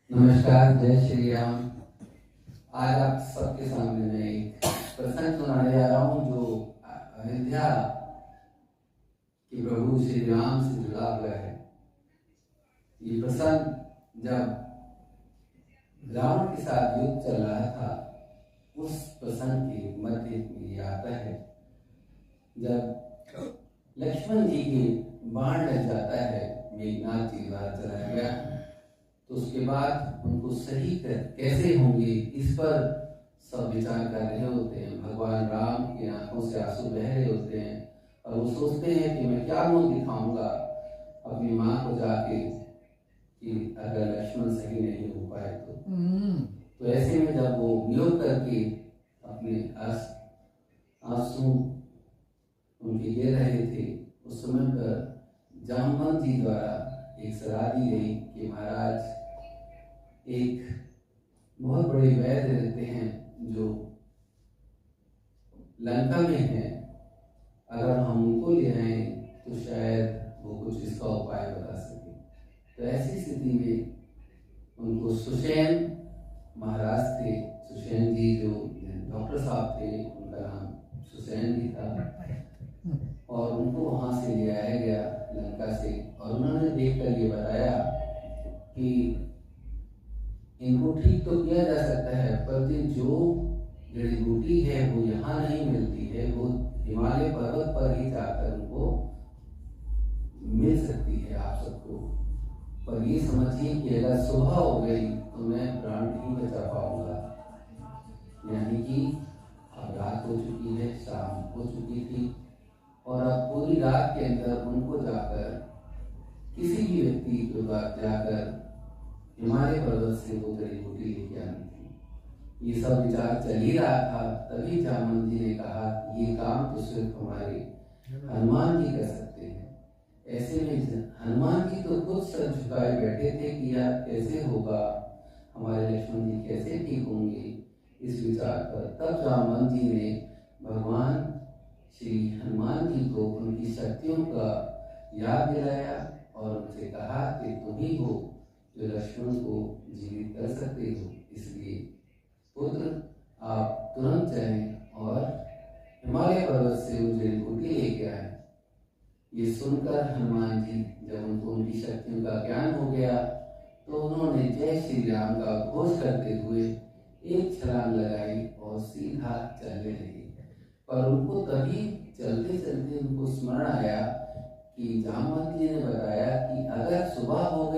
नमस्कार, जय श्री राम। आज आप सबके सामने मैं एक प्रसंग सुनाने जा रहा हूँ जो अयोध्या के प्रभु श्री राम से जुड़ा हुआ है। ये प्रसंग जब रावण के साथ युद्ध चल रहा था, उस प्रसंग के मध्य में ये आता है। जब लक्ष्मण जी के बाण लग जाता है, मेघनाथ जी द्वारा चलाया गया, तो उसके बाद उनको सही कैसे होंगे, इस पर सब विचार कर रहे होते हैं। भगवान राम की आंखों से आंसू बह रहे होते हैं और वो सोचते हैं कि मैं क्या मुंह दिखाऊंगा अपनी माँ को जाके कि अगर लक्ष्मण सही नहीं हो पाए तो ऐसे में जब वो वियोग करके अपने आंसू उनके गिर रहे थे, उस समय पर जामवंत जी द्वारा एक सलाह दी गई कि महाराज, एक बहुत बड़े वैद्य रहते हैं जो लंका में हैं, अगर हम उनको ले आए तो शायद वो कुछ इसका उपाय बता सके। तो ऐसी स्थिति में उनको सुषेण महाराज थे, सुषेण जी जो डॉक्टर साहब थे, उनका नाम सुषेण भी था, और उनको वहां से ले आया गया लंका से। और उन्होंने देखकर ये बताया कि इनको ठीक तो किया जा सकता है, पर जो जड़ी बूटी है वो यहाँ नहीं मिलती है, वो हिमालय पर्वत पर ही जाकर उनको मिल सकती है आप सबको। पर ये समझिए कि अगर सुबह हो गई तो मैं प्राण नहीं बचा पाऊंगा। यानी कि अब रात हो चुकी है, शाम हो चुकी थी, और अब पूरी रात के अंदर उनको जाकर किसी भी व्यक्ति को जाकर हिमालय पर्वत से वो जड़ी बूटी लेके आनी थी। ये सब विचार चल ही रहा था, तभी जामवंत जी ने कहा ये काम तो सिर्फ हमारे हनुमान जी कर सकते हैं। ऐसे में हनुमान जी तो खुद सर झुकाए बैठे थे कि यार कैसे होगा, हमारे लक्ष्मण जी कैसे ठीक होंगे, इस विचार पर तब जामवंत जी ने भगवान श्री हनुमान जी को उनकी शक्तियों का याद दिलाया और उनसे कहा कि तुम ही हो जो लक्ष्मण को जीवित कर सकते हो, इसलिए पुत्र आप तुरंत जाएं और हिमालय पर्वत से वो जड़ी बूटी लेके आए। ये सुनकर हनुमान जी जब उनको उनकी शक्तियों का ज्ञान हो गया तो उन्होंने जय श्री राम का घोष करते हुए एक छलांग लगाई और सीधा चलने लगे। पर उनको तभी चलते चलते उनको स्मरण आया कि जामवंत जी ने बताया कि अगर सुबह हो गई